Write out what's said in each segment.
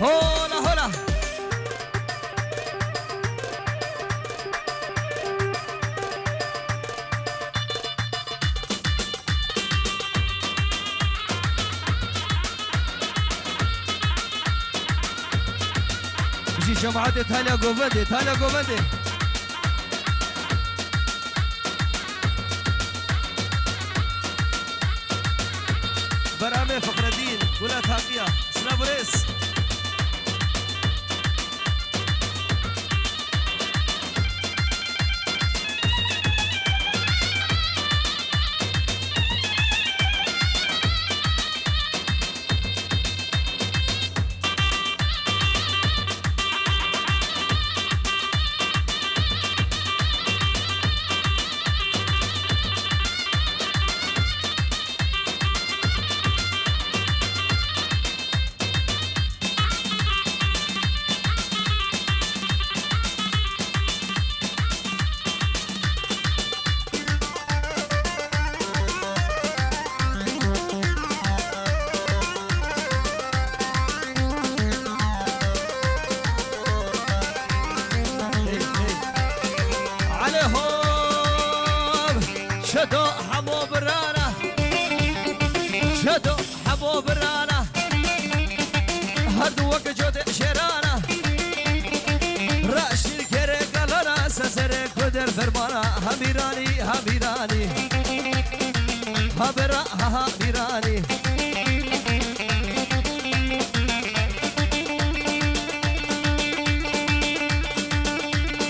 هولا هولا بجي جماعة تالا قوبندي تالا قوبندي برامي فخر الدين ولا تاقية سلابريس شدو حمو برانا شدو حمو برانا هردو وقت جود شرانا راشي الكري قلنا سسر قدر فرمانا هميراني هميراني همرا هميراني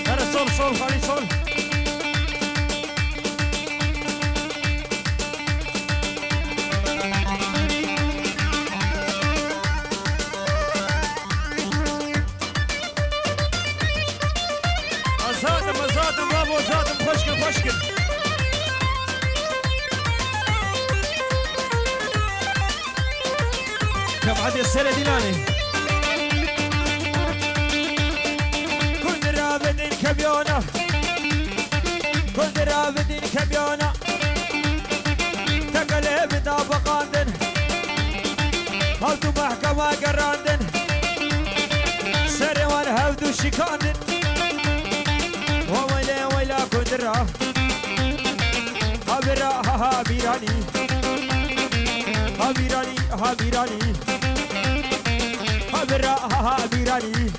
هذا صول صول خلي صول زادم بابو زادم خشكل خشكل كم عاد السنة ديناني كل رابدين كبيونة كل رابدين كبيونة تقلب دابقاندن هلتو محكمة قراندن سري والهودو شكاندن وويلي ويلا كدرة هابرا هابيراني هابيراني هابيراني هابرا هابيراني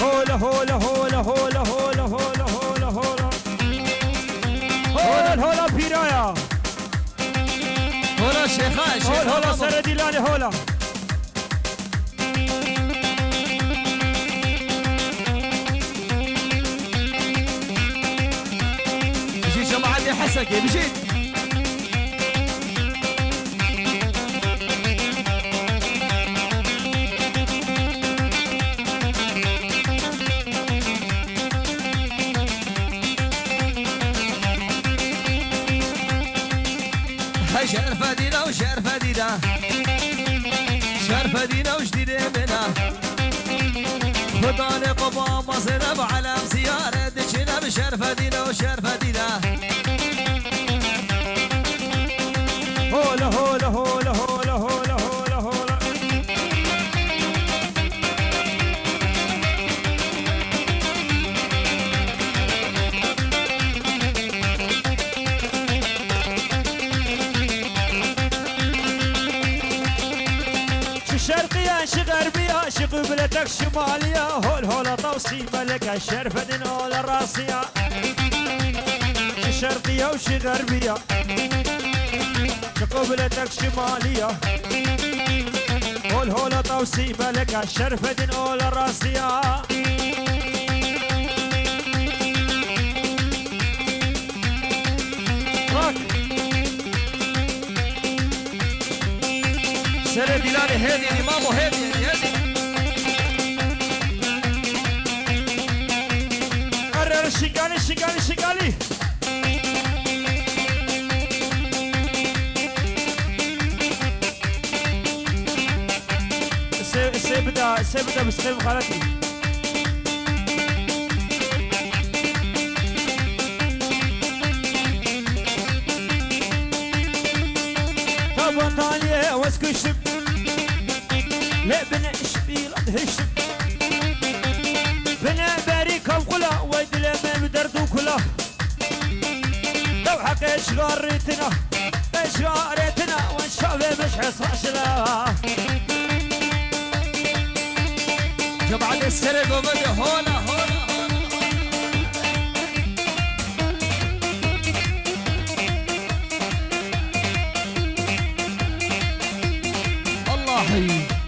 هولا هولا هولا هولا هولا هولا هولا هولا هولا هولا بيرايا هولا شيخان هولا هولا سرديلاني هولا حسكي مشيت شرفة دينا وشرفة دينا شرفة دينا وجديدة منا فضاني قبا مصرف على زيارة دجنا بشرفة دينا وشرفة دينا هولا هولا هولا هولا هولا هولا هولا شو شرقية شو غربية شو قبلتك شمالية هول هولا توصي ملك الشرفة دين هولا راسية شو شرقية وشو غربية قبلتك شمالية هول هولا توصي ملك الشرفة دين هولا راسية سر ديلاني هادي امامو هادي هادي قرر شيكالي شيكالي شيكالي سيبدا بسخيم خالتي طبعا ثانية واسكشم لا بنا شبيل دهشت بنا باريكا وقلا ويد لما بدردو كلا لو حكى شغارتنا شغارتنا والشعب مش حصاشنا جمع السرق وبدي هولا هولا الله حي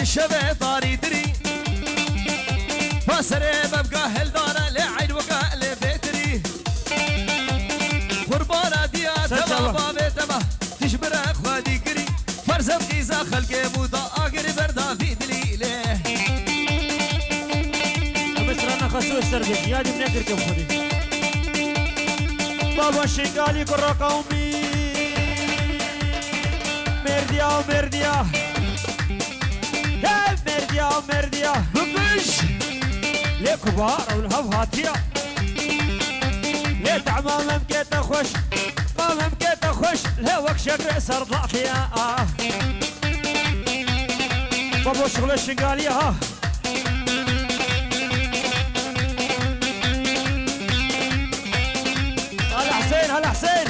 الشبه طاري دري فاسري ببقى هالدارة لعين وقع لبيتري قربانة ديا تبا بيتما تشبر اخوادي كري فرزم قيزا خلقي موضا اقري بردا في دليله مصرنا خسو السربيش يا دي بنقر كم خدي بابا شنقالي قرى قومي مرديا ومرديا مرديا مرديا ببش ليه كبار والهب هاتيا ليه تعمام ممكيت اخوش ما ممكيت اخوش ليه وك شكر سر ضعفيا بابو شغل الشنقالية ها هلا حسين هلا حسين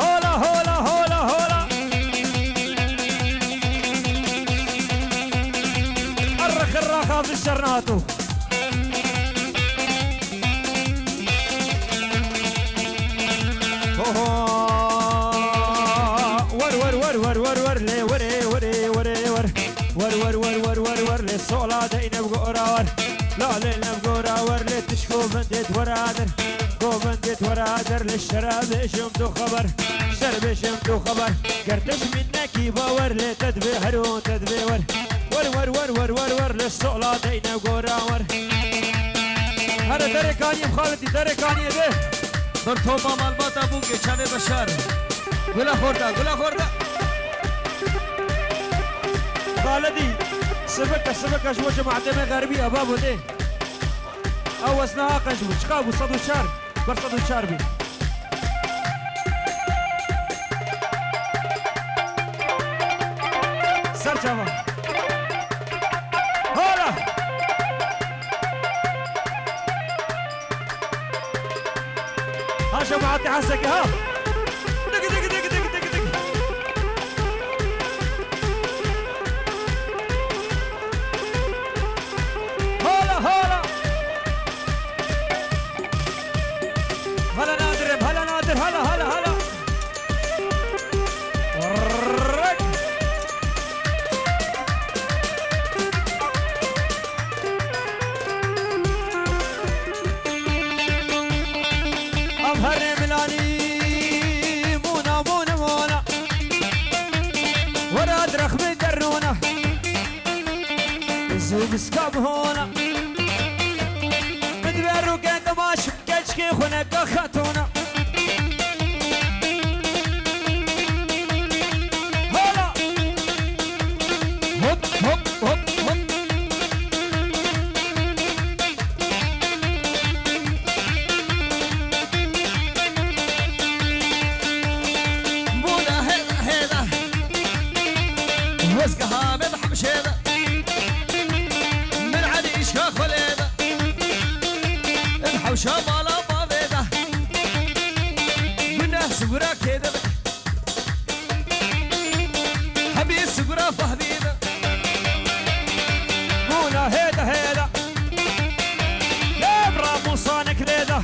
هولا هولا هولا هولا الرخا في الشرناتو ور ور ور ور ور ور لي وري وري وري ور ور ور ور ور ور ور لي الصولة دينا بقورا ور لا لينا بقورا ور لي تشكو بندت ورادر كو بندت ورادر للشراب شمتو خبر شرب شمتو خبر قرتش منك يباور لي تدبي هرو تدبي ور ور ور ور ور ور للصولة دينا بقورا ور هذا دركاني بخالتي دركاني به برتوبا مالبات ابوك چمه بشار گلا خورده خالدي سبك شو جماعتنا غربي ابابو ده او اسنها قشبو شقابو صدو شار برصدو شار بي سر جوا هلا ها جماعتي حسك ها دق دق دق دق دق دق هلا هلا هلا نادر هلا نادر هلا هلا هلا أظهر ملاني مونا مونا مونا وراد رخبي درونا زوب سكاب هونا بدبرو كنت ماشي كشكي خنك خاتونا هلا هوب هوب هوب هوب وزقها مذح مشيدة من عريش خليدة الحوشة مالا بابيدة من سقرا كده حبيب سقرا فهبيدة مونا هيدا هيدا لا برافو صانك ليدا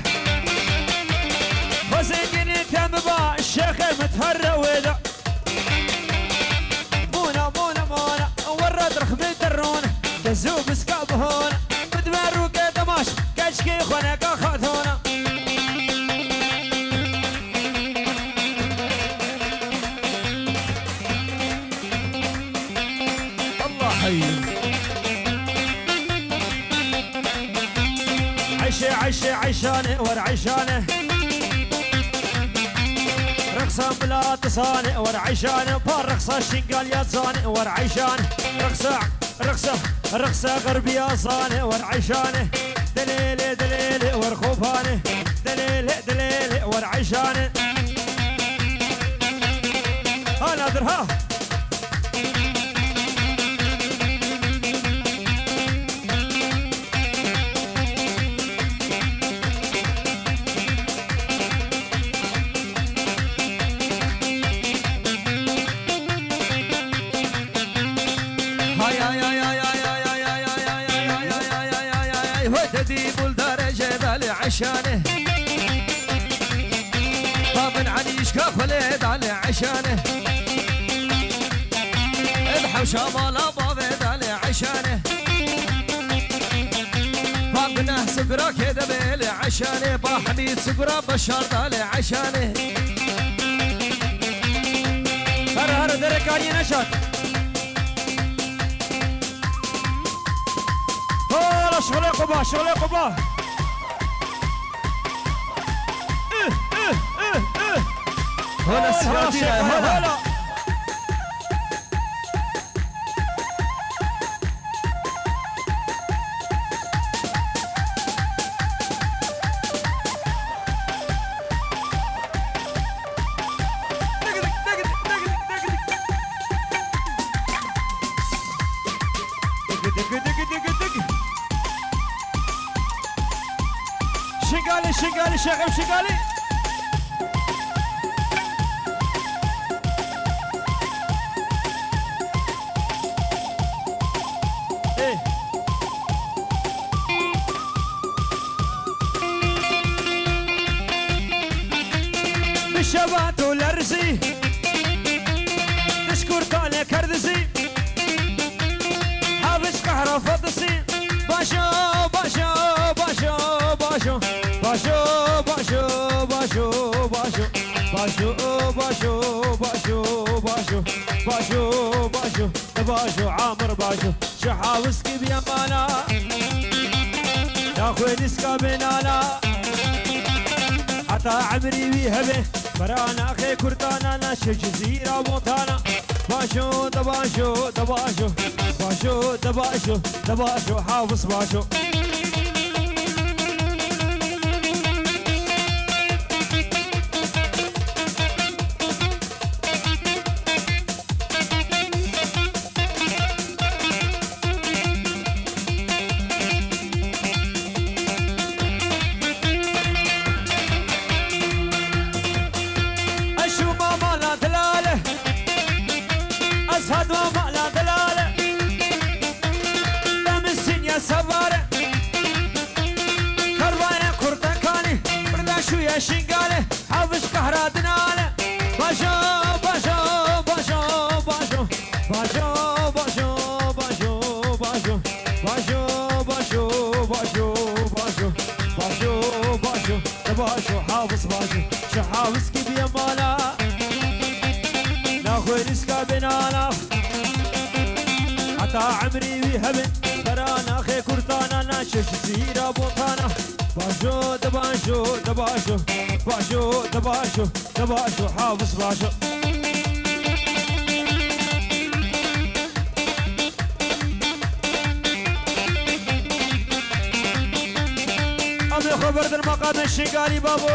وزنقني تنبا الشيخ متهرى ويدا رخبي درون دزوب سكاب هون بدمر وقد ماش كشكي خونك خاذونا عيشة عيشانة ورعيشانة رقصة بلا تصانع ورعيشانة بالرقصة شنقال يا تصانع ورعيشانة رقصة غربية صانع ورعيشانة دليلي دليلي ورخوفانة دليلي ورعيشانة ها نادر ها عشانه طابن عنيش كخلد على عشانه اذحى وشمال بابد على عشانه طابنه سقرا كذا بيل عشانه بحميد سقرا بشار على عشانه هر دركاني نشاط هلا شغل قبا هلا السيادين هلا شغالي شغالي بالشبات والارزي تشكر طالع كردزي حابش قهرة فضسي باشو باشو باشو باشو باشو باشو باشو باشو باشو باشو باشو باشو باشو باشو باشو عامر باشو شحاوسكي بيمانا يا خوي نسكا بنانا حتى عمري بيهبه برانا اخي كردانا ناشي جزيرة موطانا باشو دباشو دباشو باشو دباشو دباشو حافظ باشو شنقاله حافظ قهراتنا باشو باشو باشو باشو باشو باشو باشو باشو باشو باشو باشو باشو باشو باشو باشو حافظ باشو شحافظ كي بيمانا ناخذ رزقه بنانا حتى عمري بيهبن ترانا اخي كرتانا ناشف جزيره بوطانا باشو دباشو دباشو باشو دباشو دباشو حافظ باشو ابي خبر المقام الشقالي بابو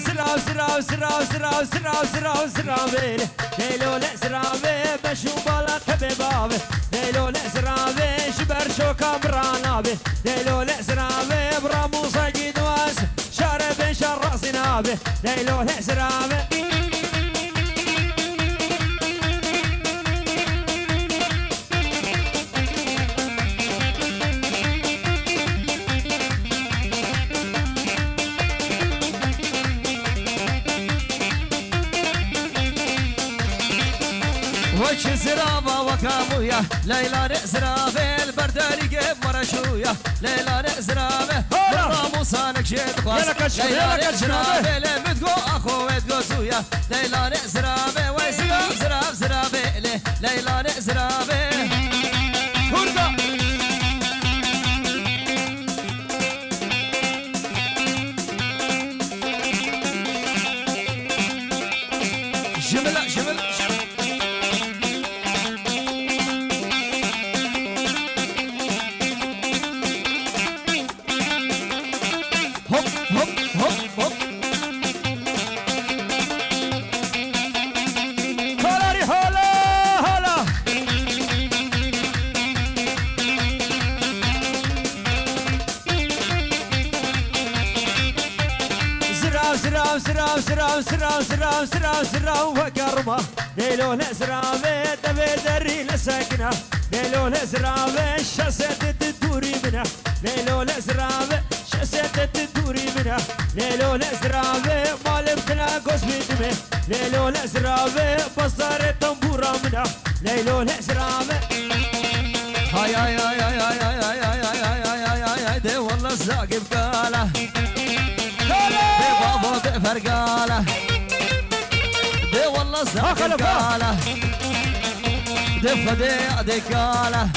زراو زراو زراو زراو زراو زراو زراوي ليلو لا زراوي بشو بالا تبي بابي ليلو لا زراوي شبر شو كامرانابي ليلو لا زراوي برامو صاقيد واس شارب شر راسي نابي ليلو لا زراوي وش زرابة وكامويا ليلى زرابة البرداري قيب مرشويا ليلى زرابة برامو صانك شيد خاص ليلى زرابة لمدقو أخو ودقو سويا ليلى زرابة ويسراب زراب زرابة ليلى زرابة هرقا سرام سرام سرام سرام سرام سرام سرام وكرمه ليلو نزرامه دبي دري لسكنه ليلو نزرامه شسيت تدوري منه ليلو نزرامه شسيت تدوري منه ليلو نزرامه مالمتنا قوس بدمه ليلو نزرامه بصار تنبورا منه ليلو نزرامه هاي هاي هاي هاي هاي هاي هاي هاي هاي هاي هاي هاي دي والله الزاقب قاله دي بابا بفرقاله دي والله الزاقب قاله دي فدي دي قاله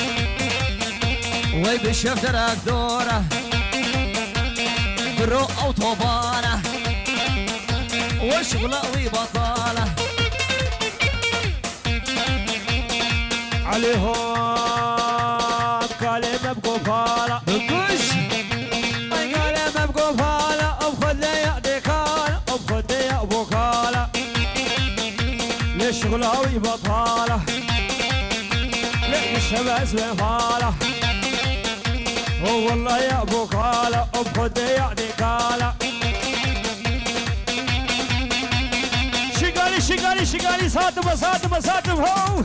وي بالشف دراك دوره برو او طوبانه وشغله وبطاله عليهم كلمة بقفالة بقش كلمة بقفالة أبخذ لي ديكالة أبخذ لي بوكالة ليش غلاوي بطالة ليش شبس بفالة هو والله يا بوكالة أبخذ لي ديكالة شقالي شقالي شقالي صادم صادم صادم هو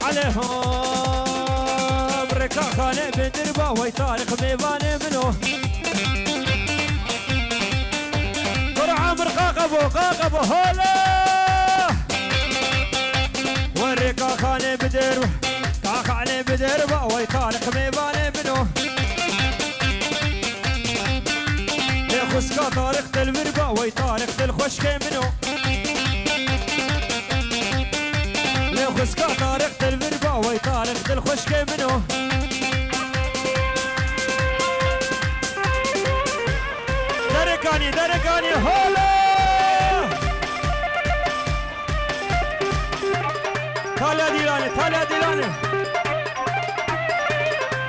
عليهم ركا خانه بدربا وي تاريخ ميباني منو قرعة مرقاقبو قاقبو هولا وركا خانه بدربا كاخ علي بدربا وي تاريخ ميباني منو لخسكا تاريخ تلبربا وي تاريخ تلخوشكي منو خسكا طارق البربا وي طارق الخشكي منو دركاني هولا تالا ديلاني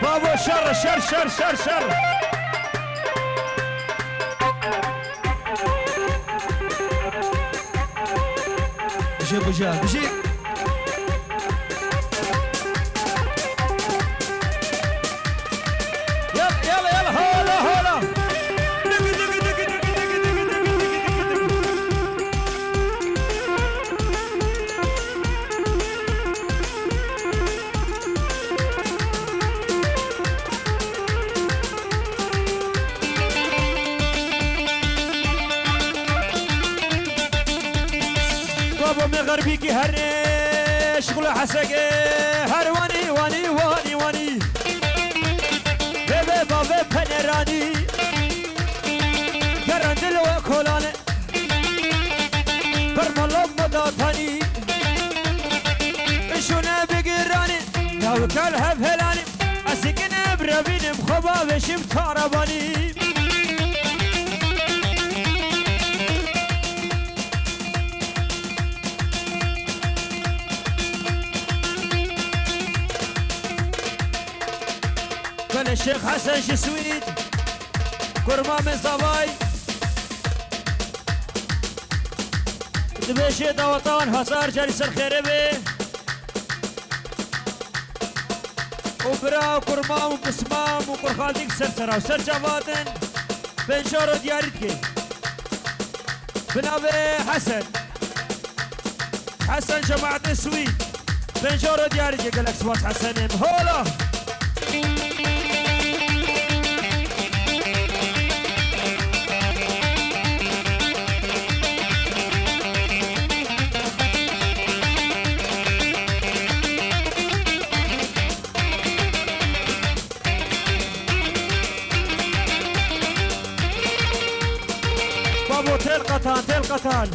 بابو شر شر شر شر شر بجي غربيكي هري شغل حسقي هرواني واني واني واني بيبي بابي بنيراني كرندل وكولاني برمالوب مداتاني شونا بقراني لو كالها بهلاني اسكن بربين بخبا بشم كارباني كان الشيخ حسن شسويد كرما من صباي دبيشي دوطان هصار جالس الخيربي وبرا وكرما وقسمام وكرخالديك سرسرا وسر جواتن بن شورو ديارتكي بنابي حسن جماعة السويد بن شورو ديارتكي قالك سواس حسنين هولا تل قطان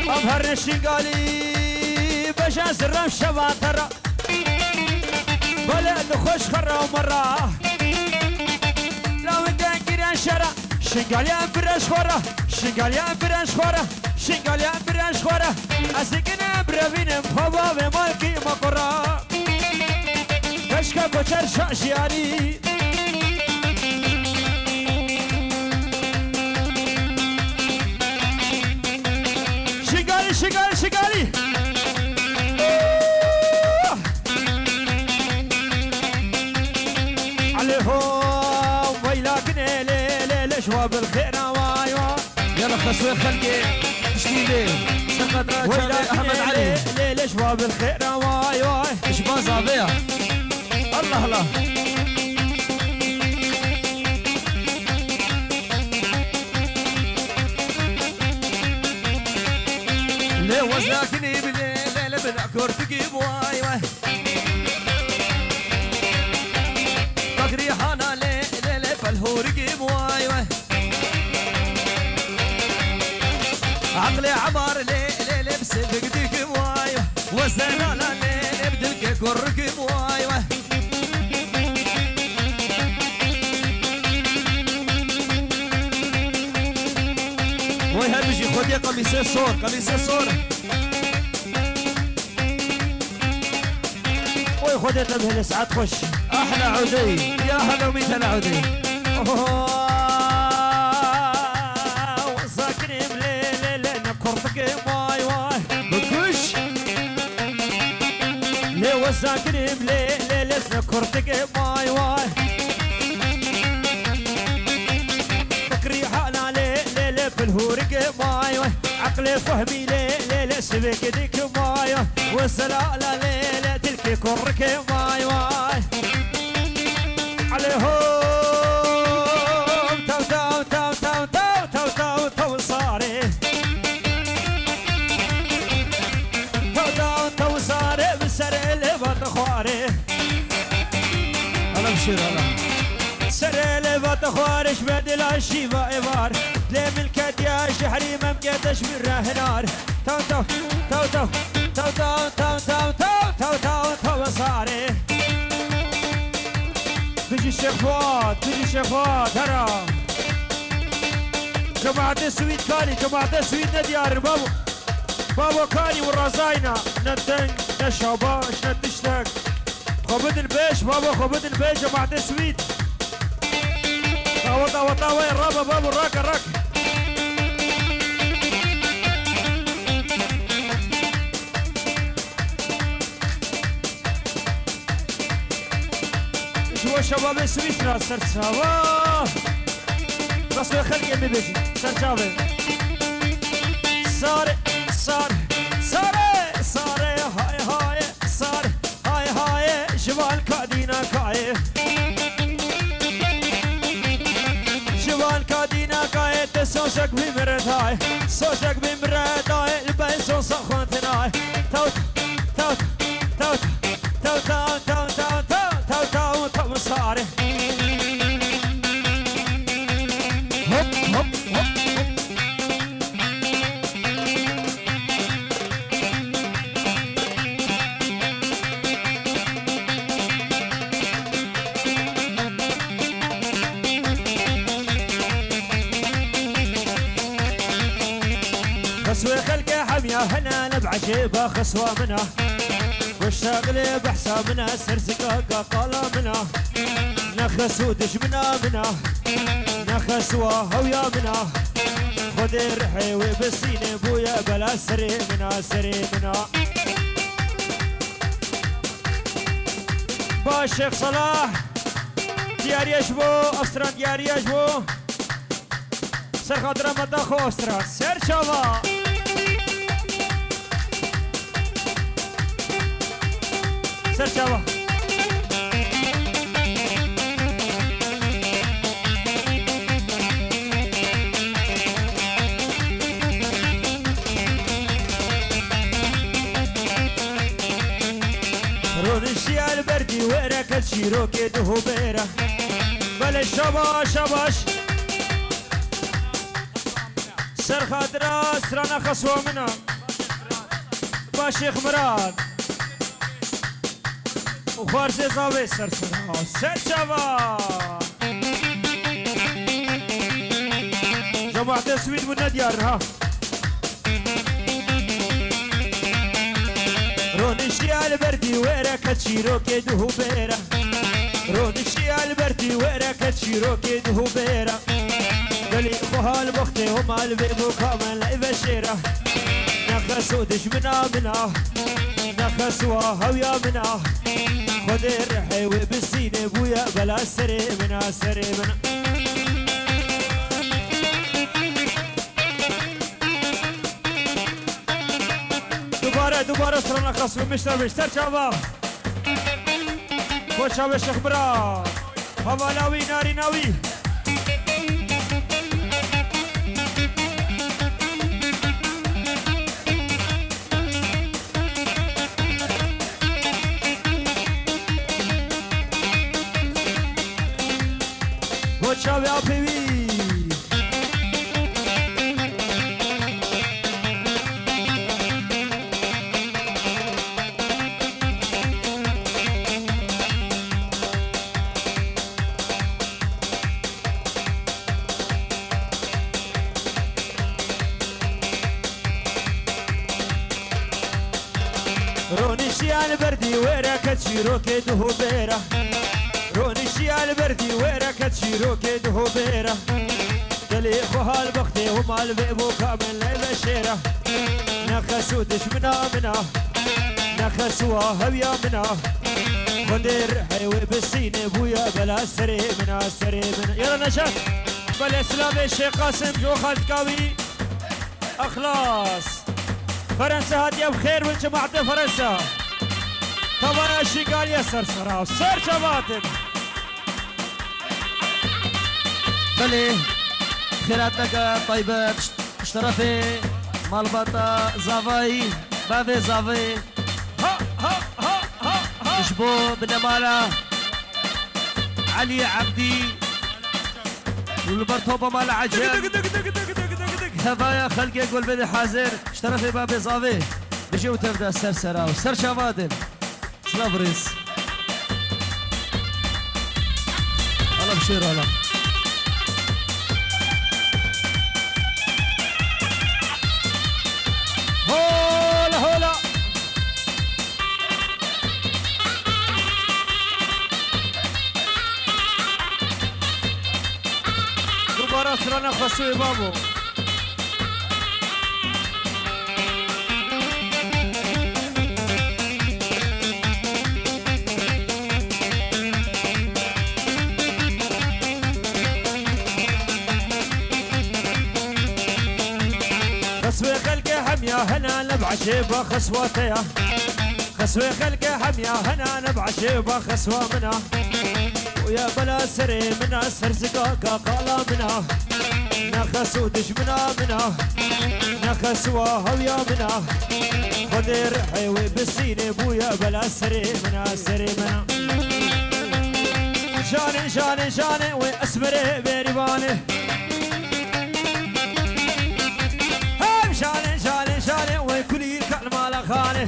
أبهر الشنقالي بشان سرم شباترة بلد خوش خرا ومرة لو كان كيران شرا شنقاليان برنش خورا شنقاليان برنش خورا شنقاليان برنش خورا أسكنا بربينم خبا بمالكي مقرا كشكا كوچر شاشياني شقالي عليهم ويلاكني ليلة شواب الخير واي واي يلا خسوي خلقي شديدي سقط راجل احمد علي ليلة شواب الخير واي واي ايش بازا بيها الله الله ليه وزاكني بالليل بنعكر تجيب واي واي بقري حانا ليل فالهور جيب واي واي عقلي عمار ليل بسبق ديك واي وزنا لا ليل بدلك كرك واي واي وي هربجي خذ يا قميص صور قميص صور وي خذت به الساعات خش احلى عودي يا هلا وميت هلا عودي وساكني بليل نكرتك واي واي بكش ليه وساكني بليل نكرتك واي واي فكري حالا ليل بالهورك واي واي عقلي فهمي ليل سبك ديك واي واي وسلالا ليل تلك كرك واي واي عليهم تو تو تو تو تو تو تو تو صاري تو تو تو صاري بسر اللي خواري انا بشير انا سر اللي خوارش بدل الشيبة إبار ليه ملكت يا شحري ما مقدش من رهنار تو تو تو تو تو تو تو تو تو تو تو صاري بيجي الشيخ فؤاد بيجي الشيخ فؤاد هرا جماعة السويد كاني جماعة السويد نديار بابو كاني والرزاينة ندن نشاباش ندشتك خبد البيش بابا خبد البيش جماعة السويد وطا وطا وين رابا بابو الراك الراك شو شباب سويسرا سرساوا بس خلقي اللي بيجي سرجابي صار صار صار صار هاي هاي صار هاي هاي جبال كادينا كاي جبال كادينا كاي تسوشك بمرد هاي سوشك بمرد هاي البيسون صخوتناي توت توت توت توت توت توت توت توت صاري هوب هوب هوب خسوة خلقه حمية هنا نبعشيبه خسوة منها والشغل بحسابنا سرسقاقا قالا منها نخسو دش منا نخسوا هويا منا خذ الرحي وبسيني بويا بلا سري منا باشيخ صلاح ديار يشبو أسران ديار يشبو سر خاطر مدى خو أسران سر شبا سر شبا رونشي البردي وركت شيروكي دهوبيرة بل شباش سر خاطر أسران خسوة منا باشيخ مراد وفارسي زاوي سر شبا جماعة السويد من ديار ها رونشي البردي وركت شيروكي دهوبيرة رونشي البردي وركت شيروكي دهوبيرة قالي خوها البختي وما البيبو كامل لا بشيرة نخسو دشمنا منا نخسوا هويا منا خد الرحي وبالسين بويا بلا سري منا سري منا دوباره سرنا خسرو مشتر چاوا خوشا به شخبرا هوا ناوی ناری ناوی خوشا به آپیوی رونشيال بردي ويرا كتشيرو كدهو بيرا رونشيال بردي ويرا كتشيرو كدهو بيرا قالي خوها البختي وما البيبو كامل ليلة شيرا نخسو دشمنا منا نخسوا هويا منا خدير حيوي بالسين بويا بلا سري منا سري منا يلا نشاط بلا اسلام الشيخ قاسم جو خالدكاوي اخلاص فرنسا هادية بخير والجماعة فرنسا طبعا الشيقال يا سرسرة وسر شباتن بلي خيراتك طيبة اشترفي مالبطة زافاي بافي زافي ها ها ها ها ها اشبو بنمالة علي عبدي والبرطوبة مال عجل هفايا خلقي يقول بدي حاضر اشترفي بابي زافي بيجي وتبدا السرسرة وسر شباتن سلافريس الله بشير هلا هولا هولا دوباره سرنا خسوي بابو خسوي خلقي حميا هنا نبع شيبة خسوتيا خسوي خلقي حميا هنا نبع شيبة خسوة منا ويا بلا سري منا سرزقاقا قالا منا نخسو دشمنا منا نخسوا هويا منا خدير حيوي بالسين بويا بلا سري منا سري منا شاني شاني شاني واسمري بيريباني شاني شاني شاني وكلي كلمة لخاني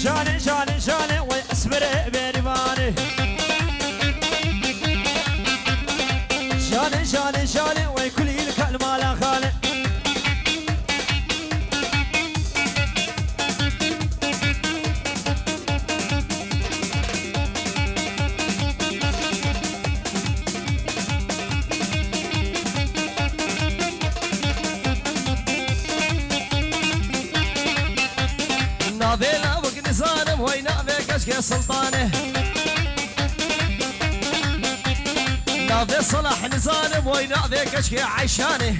شاني شاني شاني واسمري بيريباني شاني شاني شاني وكلي كلمة لخاني نافيلا وقنزانم وين نافي كشك سلطانه نافي صلاح نزانم وين نافي كشك عيشانه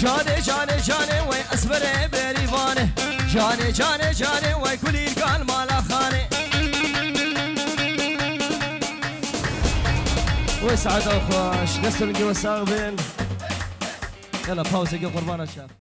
جاني جاني جاني وين اسبري بريفانه جاني جاني جاني وين كلي قال مالا خانه ويسعد اخوش نسل القوى الساغبين يلا باوزة قربان الشاف